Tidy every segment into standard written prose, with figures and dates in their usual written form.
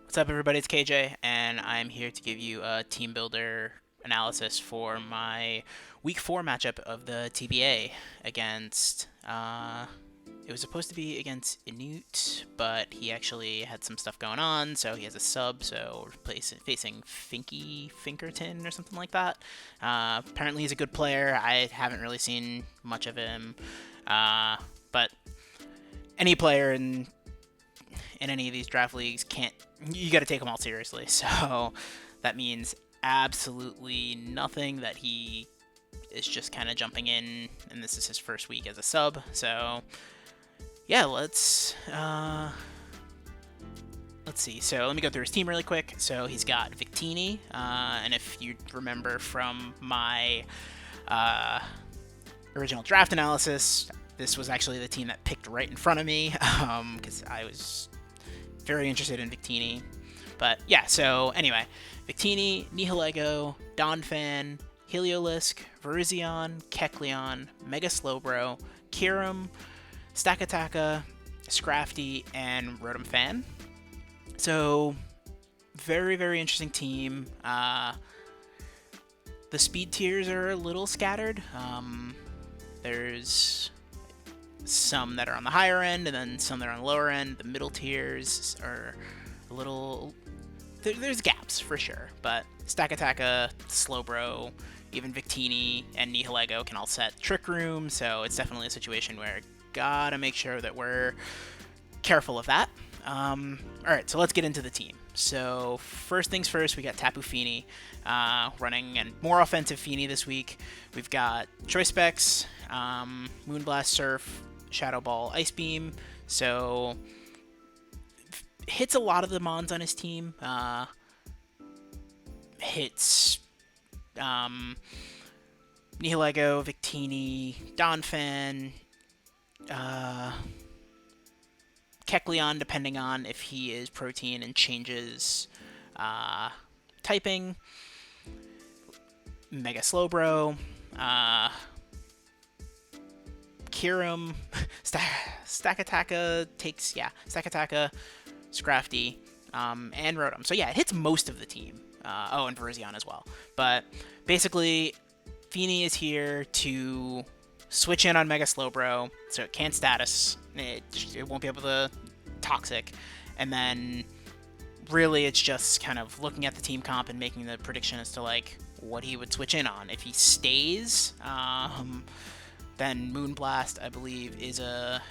What's up, everybody? It's KJ, and I'm here to give you a team builder analysis for my Week 4 matchup of the TBA against. It was supposed to be against Inute, but he actually had some stuff going on, so he has a sub, so we're facing FinkyFinkerton or something like that. Apparently, he's a good player. I haven't really seen much of him, but any player in any of these draft leagues can't you got to take them all seriously. So that means absolutely nothing that he is just kind of jumping in, and this is his first week as a sub. So yeah, let's see. So let me go through his team really quick. So he's got Victini, and if you remember from my original draft analysis, this was actually the team that picked right in front of me because I was very interested in Victini. But yeah, so anyway, Victini, Nihilego, Donphan, Heliolisk, Virizion, Kecleon, Mega Slowbro, Kirim, Stakataka, Scrafty, and Rotom Fan. So very, very interesting team. The speed tiers are a little scattered. There's some that are on the higher end, and then some that are on the lower end. The middle tiers are a little... There's gaps, for sure. But Stakataka, Slowbro, even Victini, and Nihilego can all set Trick Room, so it's definitely a situation where gotta make sure that we're careful of that. Alright, so let's get into the team. So first things first, we got Tapu Fini running, and more offensive Fini this week. We've got Choice Specs, Moonblast Surf, Shadow Ball, Ice Beam. So hits a lot of the mons on his team. Hits Nihilego, Victini, Donphan, Kecleon, depending on if he is protein and changes typing. Mega Slowbro, Kirim, Stakataka takes, Stakataka, Scrafty, and Rotom. So yeah, it hits most of the team. And Virizion as well. But basically, Fini is here to switch in on Mega Slowbro, so it can't status. It won't be able to Toxic. And then really it's just kind of looking at the team comp and making the prediction as to like what he would switch in on. If he stays, then Moonblast, I believe, is a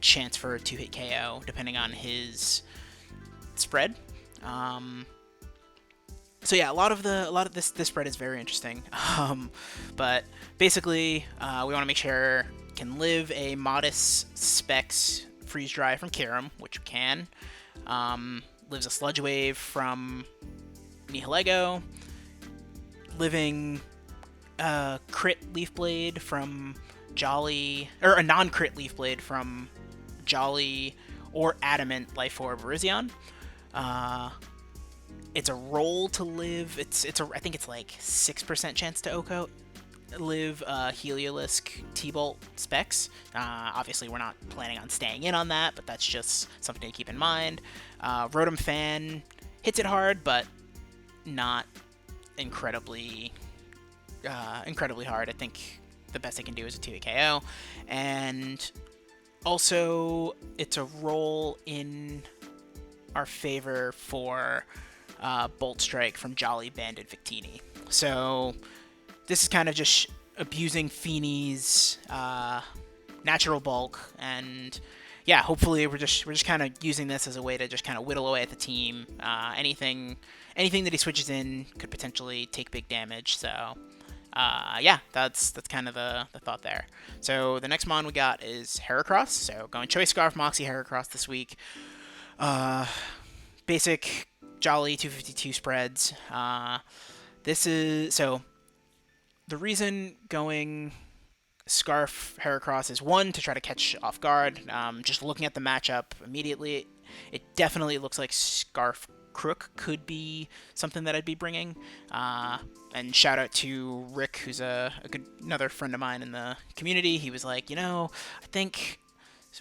chance for a 2-hit KO, depending on his spread. So yeah, a lot of this spread is very interesting. But basically, we want to make sure can live a modest Specs Freeze Dry from Kirim, which we can. Lives a Sludge Wave from Nihilego. Living a crit Leaf Blade from Jolly, or a non-crit Leaf Blade from Jolly or Adamant Life Orb Virizion. It's a roll to live. I think it's like 6% chance to Oko live Heliolisk T-Bolt Specs. Obviously, we're not planning on staying in on that, but that's just something to keep in mind. Rotom Fan hits it hard, but not incredibly hard. I think the best I can do is a 2-hit KO. And also, it's a roll in our favor for Bolt Strike from Jolly Banded Victini. So this is kind of just abusing Fini's natural bulk, and yeah, hopefully we're just kind of using this as a way to just kind of whittle away at the team. Anything that he switches in could potentially take big damage. So yeah, that's kind of the thought there. So the next mon we got is Heracross. So going Choice Scarf, Moxie, Heracross this week. Basic Jolly 252 spreads. This is so. The reason going Scarf Heracross is one, to try to catch off guard. Just looking at the matchup immediately, it definitely looks like Scarf Crook could be something that I'd be bringing. And shout out to Rick, who's another friend of mine in the community. He was like, I think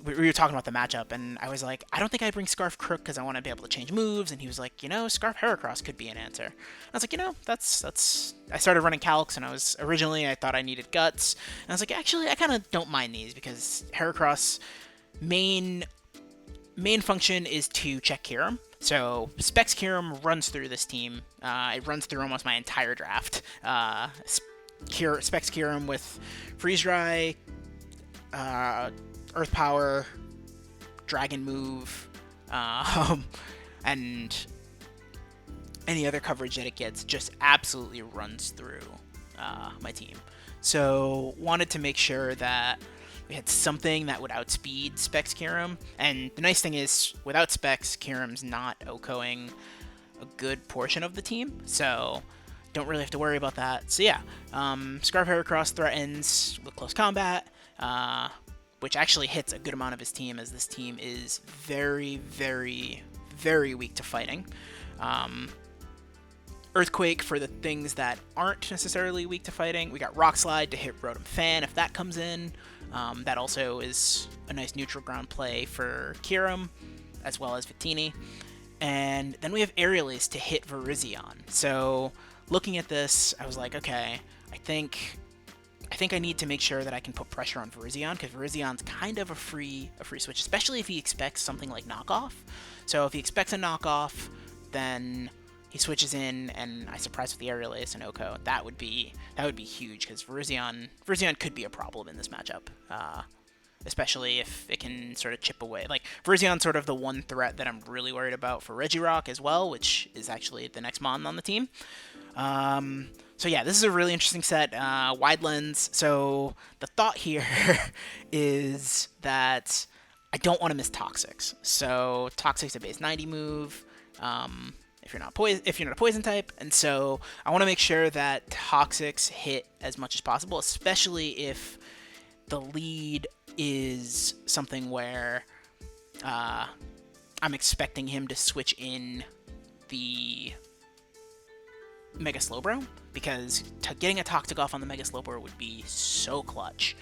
we were talking about the matchup, and I was like, I don't think I'd bring Scarf Crook because I want to be able to change moves, and he was like, Scarf Heracross could be an answer. I was like, that's. I started running Calcs, and originally I thought I needed Guts, and I was like, actually, I kind of don't mind these because Heracross main function is to check Kyurem. So Specs Kyurem runs through this team. It runs through almost my entire draft. Specs Kyurem with Freeze Dry, Earth Power, Dragon Move, and any other coverage that it gets just absolutely runs through my team. So wanted to make sure that we had something that would outspeed Specs Kyurem. And the nice thing is, without Specs, Kyurem's not OHKOing a good portion of the team, so don't really have to worry about that. So yeah, Scarf Heracross threatens with close combat, which actually hits a good amount of his team, as this team is very, very, very weak to fighting. Earthquake for the things that aren't necessarily weak to fighting. We got Rock Slide to hit Rotom Fan if that comes in. That also is a nice neutral ground play for Kyurem, as well as Victini. And then we have Aerial Ace to hit Virizion. So looking at this, I was like, okay, I think I need to make sure that I can put pressure on Virizion, because Virizion's kind of a free switch, especially if he expects something like knockoff. So if he expects a knockoff, then he switches in, and I surprise with the Aerial Ace and OHKO. That would be huge, because Virizion could be a problem in this matchup, especially if it can sort of chip away. Like, Virizion's sort of the one threat that I'm really worried about for Regirock as well, which is actually the next Mon on the team. So yeah, this is a really interesting set. Wide Lens. So the thought here is that I don't want to miss Toxics. So Toxic's a base 90 move. If you're not a poison type, and so I want to make sure that Toxics hit as much as possible, especially if the lead is something where I'm expecting him to switch in the Mega Slowbro, because getting a Toxic off on the Mega Slowbro would be so clutch.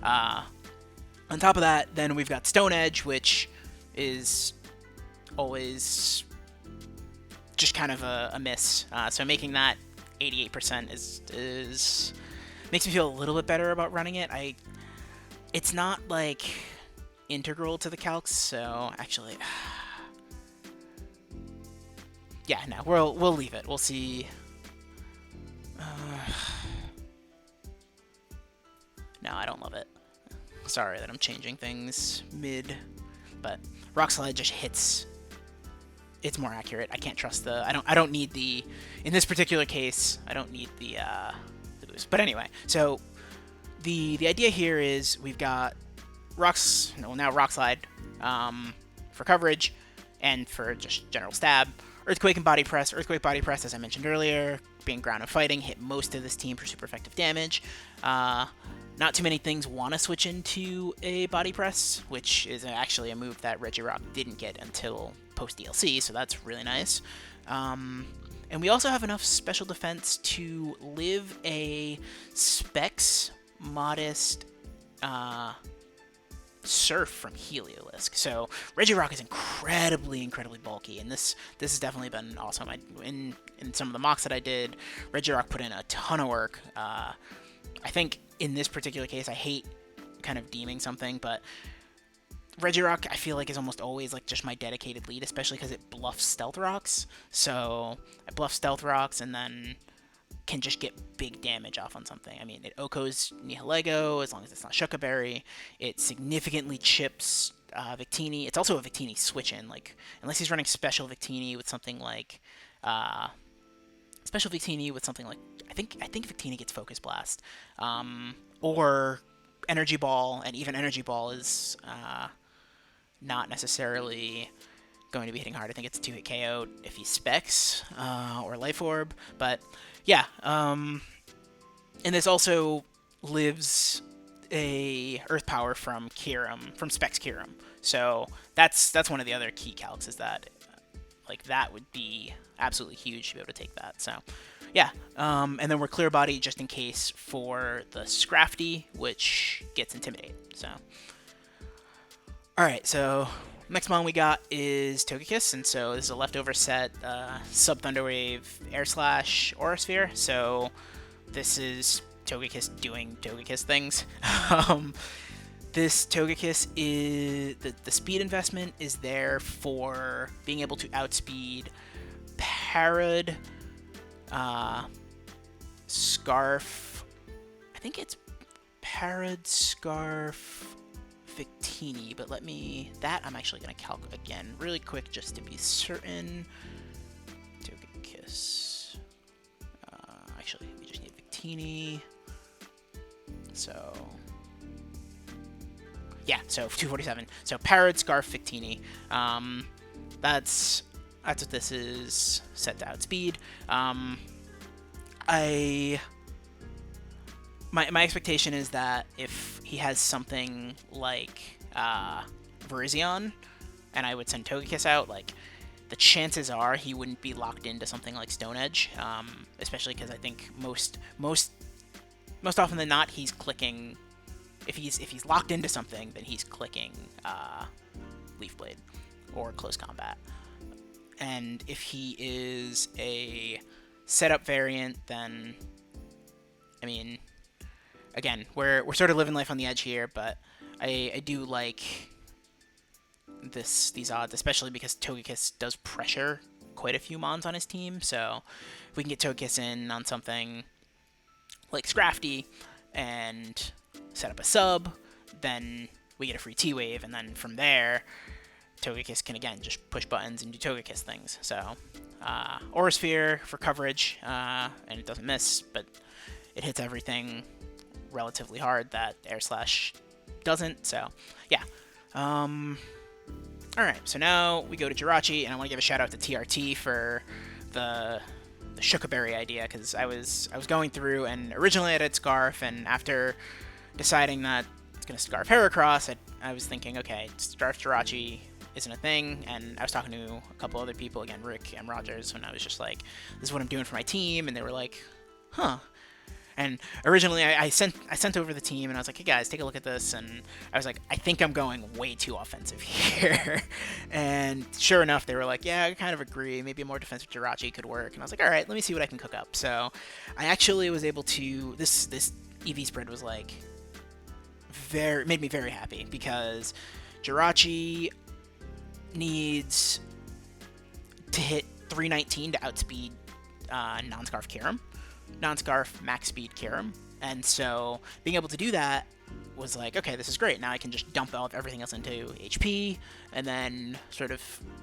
On top of that, then we've got Stone Edge, which is always just kind of a miss. So making that 88% is makes me feel a little bit better about running it. It's not like integral to the calcs, so actually, yeah, no, we'll leave it. We'll see. No, I don't love it. Sorry that I'm changing things mid, but Rock Slide just hits. It's more accurate. I can't trust the. I don't need the. In this particular case, I don't need the boost. But anyway, so the idea here is we've got Rock Slide for coverage and for just general stab. Earthquake and Body Press. Earthquake Body Press, as I mentioned earlier, being ground and fighting, hit most of this team for super effective damage. Not too many things want to switch into a Body Press, which is actually a move that Regirock didn't get until post-DLC, so that's really nice. And we also have enough special defense to live a Specs modest Surf from Heliolisk. So Regirock is incredibly bulky, and this has definitely been awesome. In some of the mocks that I did, Regirock put in a ton of work. I think in this particular case, I hate kind of deeming something, but Regirock I feel like is almost always like just my dedicated lead, especially because it bluffs Stealth Rocks. So I bluff Stealth Rocks and then can just get big damage off on something. I mean, it OHKOs Nihilego as long as it's not Shuca Berry. It significantly chips Victini. It's also a Victini switch-in, like, unless he's running Special Victini with something like... I think Victini gets Focus Blast. Or Energy Ball, and even Energy Ball is not necessarily going to be hitting hard. I think it's 2-hit KO if he specs, or Life Orb, but yeah, and this also lives a Earth Power from Specs Kyurem, so that's one of the other key calcs, is that like that would be absolutely huge to be able to take that. So yeah, and then we're Clear Body just in case for the Scrafty, which gets Intimidate. So Alright, so next mon we got is Togekiss, and so this is a leftover set, Sub Thunderwave, Air Slash, Aura Sphere, so this is Togekiss doing Togekiss things. um, this Togekiss is, the speed investment is there for being able to outspeed Parad, Scarf, I think it's Parad, Scarf, Victini, but I'm actually going to calc again really quick just to be certain. Togekiss. Actually, we just need Victini. So, yeah, so 247. So Parrot, Scarf, Victini. That's what this is set to outspeed. My expectation is that if he has something like Virizion, and I would send Togekiss out, like, the chances are he wouldn't be locked into something like Stone Edge, especially because I think most often than not he's clicking. If he's locked into something, then he's clicking Leaf Blade or Close Combat. And if he is a setup variant, then I mean, again, we're sort of living life on the edge here, but I do like these odds, especially because Togekiss does pressure quite a few mons on his team. So if we can get Togekiss in on something like Scrafty and set up a sub, then we get a free T-Wave, and then from there, Togekiss can again just push buttons and do Togekiss things. So Aura Sphere for coverage, and it doesn't miss, but it hits everything relatively hard that Air Slash doesn't. So yeah. Alright, so now we go to Jirachi, and I want to give a shout out to TRT for the Shukaberry idea, because I was going through, and originally I did Scarf, and after deciding that it's going to Scarf Heracross, I was thinking, okay, Scarf Jirachi isn't a thing, and I was talking to a couple other people, again, Rick and Rogers, and I was just like, this is what I'm doing for my team, and they were like, huh. And originally, I sent over the team, and I was like, hey guys, take a look at this, and I was like, I think I'm going way too offensive here. And sure enough, they were like, yeah, I kind of agree, maybe a more defensive Jirachi could work. And I was like, alright, let me see what I can cook up. So I actually was able to, this EV spread was like, made me very happy, because Jirachi needs to hit 319 to outspeed non-Scarf Kyurem. Non-Scarf max speed Kyurem, and so being able to do that was like, okay, this is great. Now I can just dump all everything else into HP and then sort of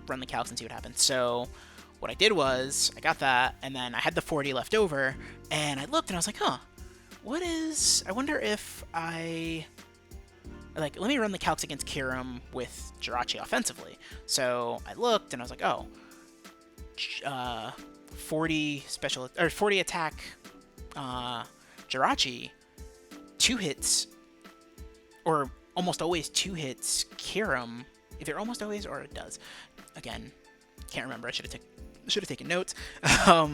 run the calcs and see what happens. So what I did was I got that, and then I had the 40 left over, and I looked and I was like, huh, I wonder if let me run the calcs against Kyurem with Jirachi offensively. So I looked and I was like, oh, 40 special or 40 attack Jirachi, 2 hits, or almost always 2 hits Kyurem. Either almost always or it does. Again, can't remember. I should have taken notes. I'll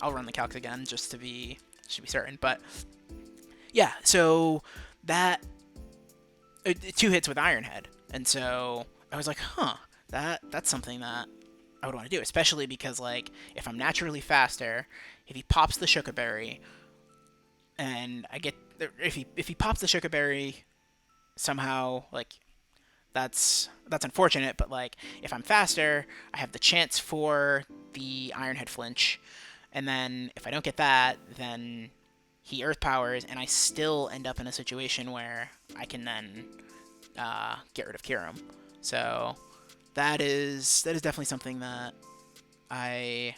run the calcs again just to be certain. But yeah, so that 2 hits with Iron Head, and so I was like, huh, that's something that I would want to do, especially because, like, if I'm naturally faster, if he pops the Shukaberry, and if he pops the Shukaberry somehow, like, that's unfortunate, but, like, if I'm faster, I have the chance for the Iron Head flinch, and then if I don't get that, then he Earth Powers, and I still end up in a situation where I can then get rid of Kyurem. So that is definitely something that I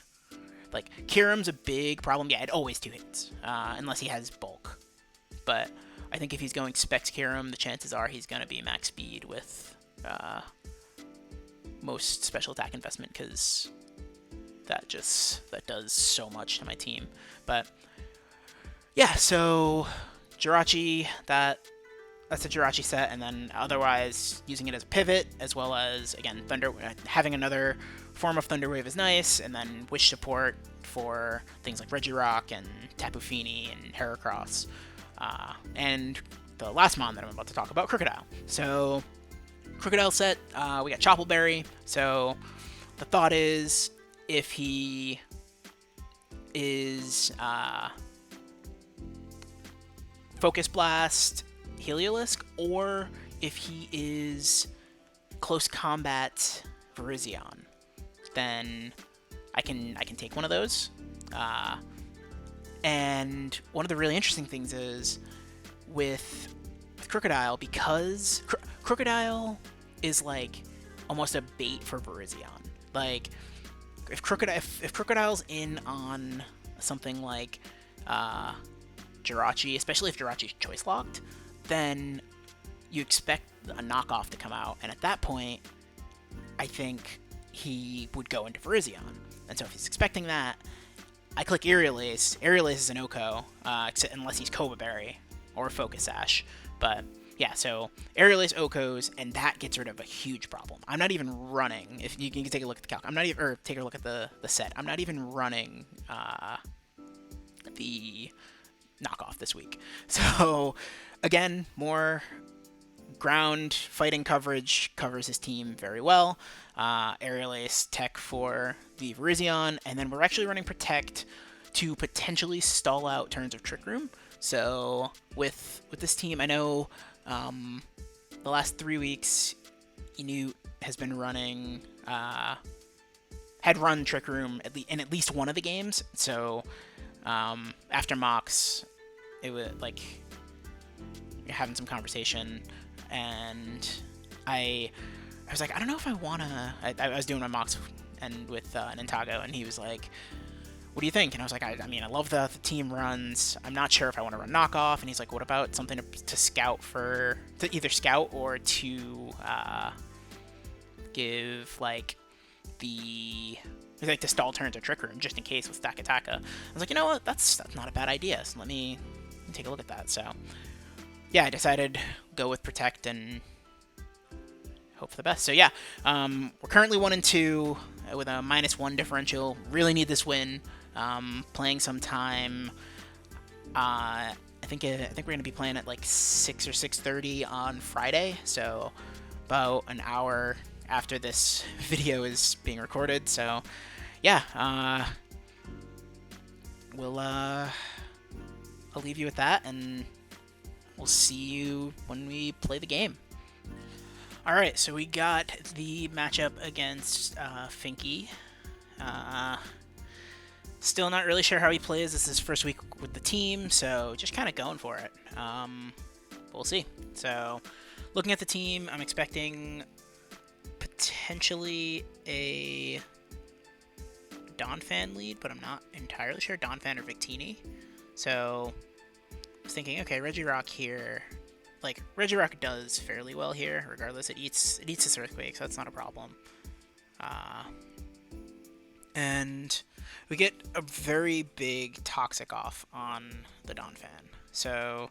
like. Kyurem's a big problem. Yeah, it always 2 hits, unless he has bulk. But I think if he's going Specs Kyurem, the chances are he's going to be max speed with most special attack investment, because that does so much to my team. But yeah, so Jirachi, that's a Jirachi set, and then otherwise using it as a pivot, as well as, again, having another form of Thunder Wave is nice, and then Wish support for things like Regirock and Tapu Fini and Heracross, and the last mon that I'm about to talk about, Crocodile. So Crocodile set, we got Choppleberry. So the thought is, if he is Focus Blast, Heliolisk, or if he is Close Combat, Virizion, then I can take one of those. And one of the really interesting things is with Crocodile, because Crocodile is like almost a bait for Virizion. Like if Crocodile's in on something like Jirachi, especially if Jirachi's choice locked, then you expect a knockoff to come out, and at that point, I think he would go into Virizion. And so if he's expecting that, I click Aerialace. Aerialace is an OHKO, unless he's Cobra Berry or Focus Sash. But yeah, so Aerialace OHKOs, and that gets rid of a huge problem. I'm not even running. If you can take a look at the calc, I'm not even, or take a look at the set. I'm not even running the knockoff this week. So again, more ground fighting coverage covers his team very well. Aerialace tech for the Virizion, and then we're actually running Protect to potentially stall out turns of Trick Room. So with this team, I know the last 3 weeks, Inute has been running, had run Trick Room in at least one of the games. So after Mox, it was like having some conversation, and I was like, I don't know if I wanna. I was doing my Mox and with Nintago, and he was like, what do you think? And I was like, I mean, I love the team runs. I'm not sure if I want to run knockoff. And he's like, what about something to scout to either scout or to give like to stall turns or Trick Room just in case with Stack Attacka. I was like, you know what? That's not a bad idea. So let me take a look at that. So yeah, I decided go with Protect and hope for the best. So yeah, we're currently 1-2 with a -1 differential. Really need this win. Playing some time. I think we're gonna be playing at like 6 or 6:30 on Friday. So about an hour after this video is being recorded. So yeah, I'll leave you with that, and we'll see you when we play the game. Alright, so we got the matchup against Finky. Still not really sure how he plays. This is his first week with the team, so just kind of going for it. We'll see. So, looking at the team, I'm expecting potentially a Donphan lead, but I'm not entirely sure. Donphan or Victini. So, I was thinking, okay, Regirock here. Like, Regirock does fairly well here, regardless. It eats this Earthquake, so that's not a problem. And we get a very big Toxic off on the Donphan. So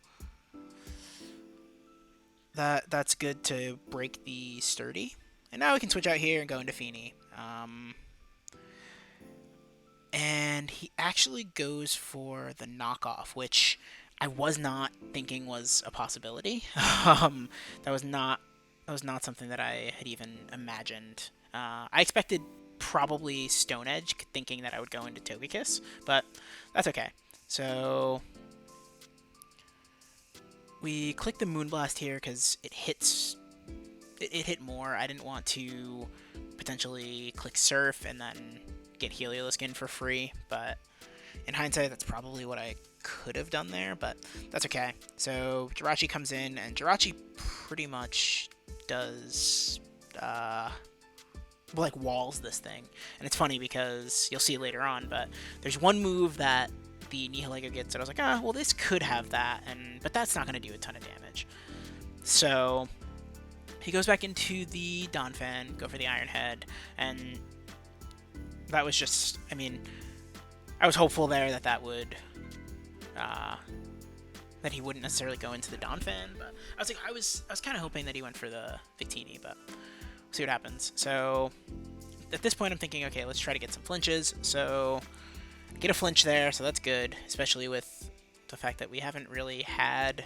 that's good to break the Sturdy. And now we can switch out here and go into Feeny. And he actually goes for the knockoff, which I was not thinking was a possibility. That was not something that I had even imagined. I expected probably Stone Edge, thinking that I would go into Togekiss, but that's okay. So we click the Moonblast here because it hit more. I didn't want to potentially click Surf and then get Heliolisk in for free, but in hindsight, that's probably what I could have done there, but that's okay. So Jirachi comes in, and Jirachi pretty much does like walls this thing. And it's funny because you'll see later on, but there's one move that the Nihilego gets that I was like, well, this could have that, but that's not going to do a ton of damage. So he goes back into the Donphan, go for the Iron Head, and that was just, I mean, I was hopeful there that would that he wouldn't necessarily go into the Donphan, but I was kind of hoping that he went for the Victini, but we'll see what happens. So at this point, I'm thinking, okay, let's try to get some flinches. So get a flinch there, so that's good, especially with the fact that we haven't really had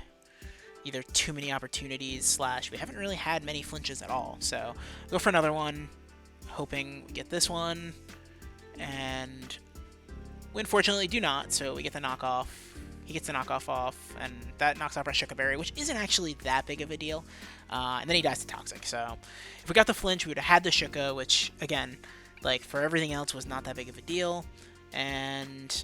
either too many opportunities slash we haven't really had many flinches at all. So go for another one, hoping we get this one, and we unfortunately do not, so we get the knockoff. He gets the knockoff off, and that knocks off our Shuckaberry, which isn't actually that big of a deal. And then he dies to Toxic. So if we got the flinch, we would have had the Shuka, which, again, like, for everything else was not that big of a deal. And,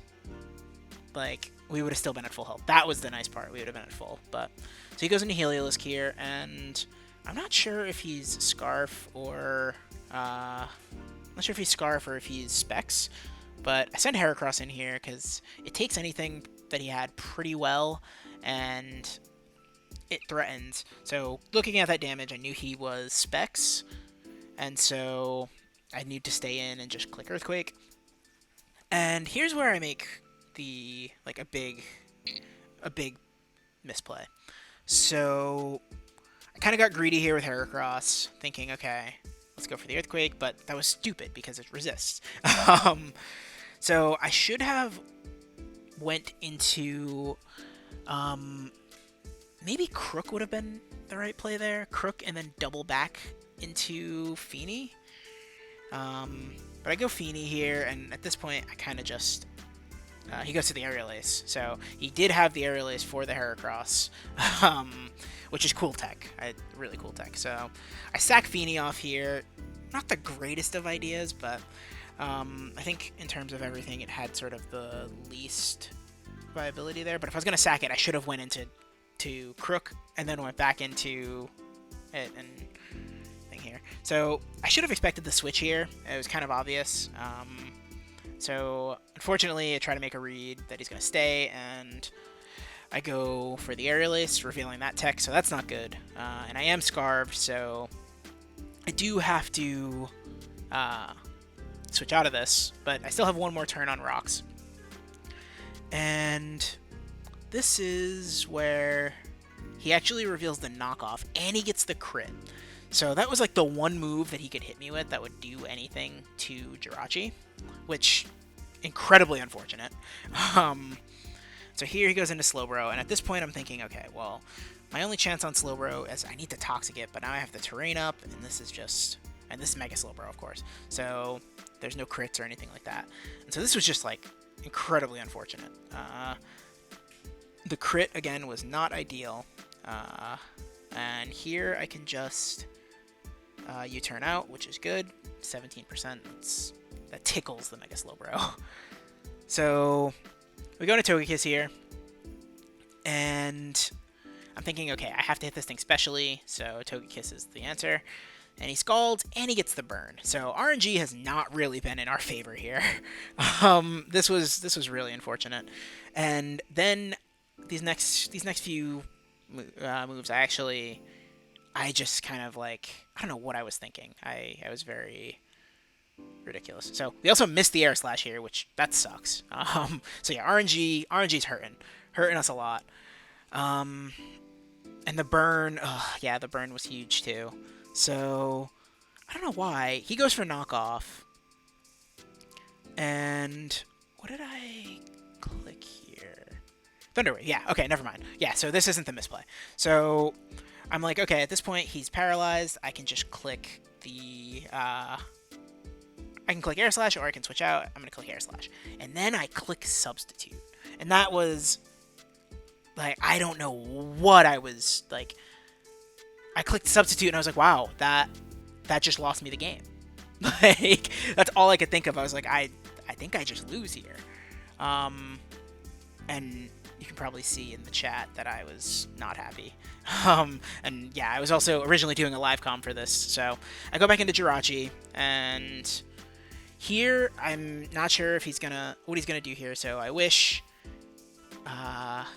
like, we would have still been at full health. That was the nice part. We would have been at full. But so he goes into Heliolisk here, and I'm not sure if he's Scarf or... I'm not sure if he's Scarf or if he's Specs. But I send Heracross in here because it takes anything that he had pretty well, and it threatens. So looking at that damage, I knew he was Specs, and so I need to stay in and just click Earthquake. And here's where I make the a big misplay. So I kind of got greedy here with Heracross, thinking, okay, let's go for the Earthquake, but that was stupid because it resists. So I should have went into, maybe Crook would have been the right play there. Crook and then double back into Feeny. But I go Feeny here, and at this point I kind of just, he goes to the Aerial Ace. So he did have the Aerial Ace for the Heracross, which is cool tech. Really cool tech. So I sack Feeny off here. Not the greatest of ideas, but I think in terms of everything, it had sort of the least viability there. But if I was going to sack it, I should have went into Crook and then went back into it and thing here. So I should have expected the switch here. It was kind of obvious. So unfortunately, I try to make a read that he's going to stay, and I go for the Aerial Ace, revealing that tech, so that's not good. And I am Scarved, so I do have to switch out of this, but I still have one more turn on rocks. And this is where he actually reveals the knockoff, and he gets the crit. So that was like the one move that he could hit me with that would do anything to Jirachi, which, incredibly unfortunate. So here he goes into Slowbro, and at this point I'm thinking, okay, well, my only chance on Slowbro is I need to Toxic it, but now I have the terrain up, and this is just... And this is Mega Slowbro, of course. So there's no crits or anything like that. And so this was just, like, incredibly unfortunate. The crit, again, was not ideal. And here I can just U-turn out, which is good. 17%. That tickles the Mega Slowbro. So we go into Togekiss here. And I'm thinking, okay, I have to hit this thing specially. So Togekiss is the answer. And he Scalds, and he gets the burn. So RNG has not really been in our favor here. This was really unfortunate. And then these next few moves, I just kind of like, I don't know what I was thinking. I was very ridiculous. So we also missed the Air Slash here, which that sucks. So yeah, RNG's hurting us a lot. And the burn, yeah, the burn was huge too. So, I don't know why. He goes for knockoff. And what did I click here? Thunderwave. Yeah, okay, never mind. Yeah, so this isn't the misplay. So, I'm like, okay, at this point, he's paralyzed. I can just click the... I can click Air Slash, or I can switch out. I'm going to click Air Slash. And then I click Substitute. And that was... Like, I don't know what I was, like... I clicked Substitute, and I was like, wow, that just lost me the game. Like, that's all I could think of. I was like, I think I just lose here. And you can probably see in the chat that I was not happy. And yeah, I was also originally doing a live comm for this. So I go back into Jirachi, and here I'm not sure if what he's gonna do here. So I wish, and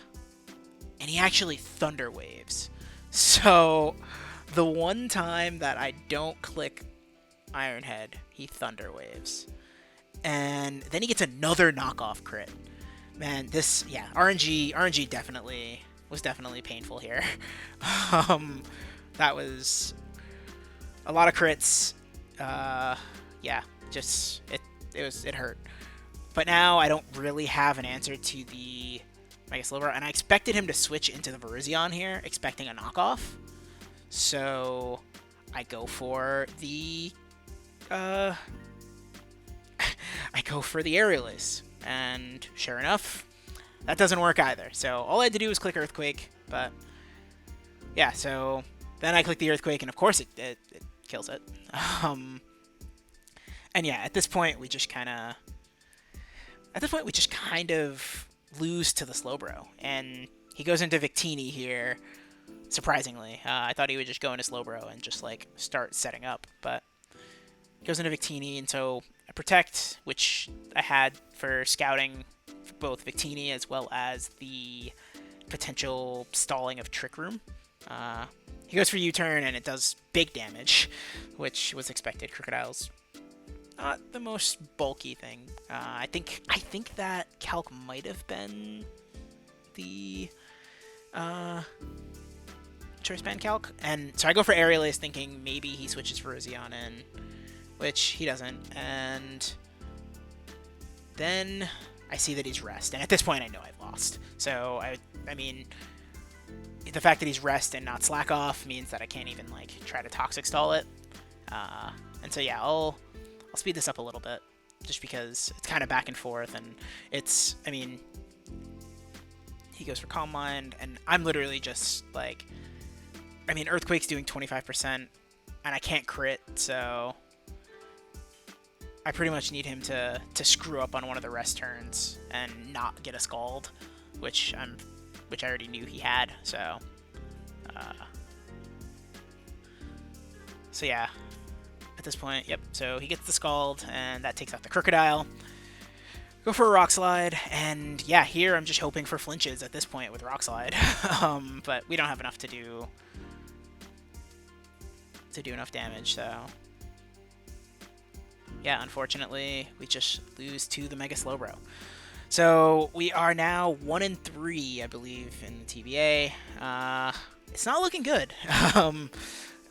he actually Thunder Waves. So, the one time that I don't click Iron Head, he Thunder Waves. And then he gets another knockoff crit. Man, this, yeah, RNG was definitely painful here. That was a lot of crits. Yeah, just, it hurt. But now I don't really have an answer to the Mega Slowbro, and I expected him to switch into the Virizion here, expecting a knockoff. So I go for the I go for the Aerialist, and sure enough, that doesn't work either. So all I had to do was click Earthquake, but yeah, so then I click the Earthquake, and of course it kills it. And yeah, at this point we just kind of lose to the Slowbro, and he goes into Victini here. Surprisingly, I thought he would just go into Slowbro and just like start setting up, but he goes into Victini, and so I protect, which I had for scouting for both Victini as well as the potential stalling of Trick Room. He goes for U-turn, and it does big damage, which was expected. Crocodile's not the most bulky thing. I think that Calc might have been the choice band Calc, and so I go for Aerialist, thinking maybe he switches for Virizion in, which he doesn't, and then I see that he's Rest, and at this point I know I've lost. So I mean, the fact that he's Rest and not Slack Off means that I can't even like try to Toxic Stall it, and so yeah, I'll speed this up a little bit, just because it's kind of back and forth, and it's, I mean, he goes for Calm Mind, and I'm literally just like, I mean, Earthquake's doing 25%, and I can't crit, so I pretty much need him to screw up on one of the rest turns and not get a Scald, which I already knew he had, so yeah. At this point, yep, so he gets the Scald, and that takes out the Crocodile. Go for a Rock Slide, and yeah, here I'm just hoping for flinches at this point with Rock Slide. But we don't have enough to do enough damage, so yeah, unfortunately, we just lose to the Mega Slowbro. So we are now 1-3, I believe, in the TBA. It's not looking good.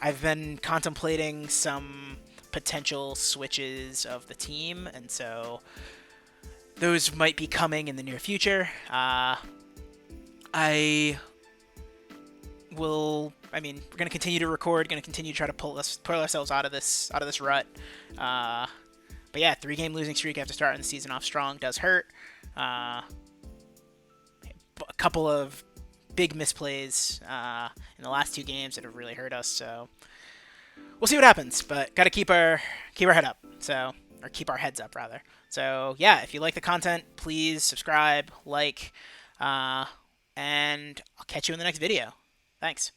I've been contemplating some potential switches of the team, and so those might be coming in the near future. I mean, we're gonna continue to record, gonna continue to try to pull ourselves out of this rut. But yeah, 3-game losing streak after starting the season off strong does hurt. A couple of big misplays in the last 2 games that have really hurt us. So we'll see what happens, but gotta keep our head up. So, or keep our heads up rather. So yeah, if you like the content, please subscribe, like, and I'll catch you in the next video. Thanks.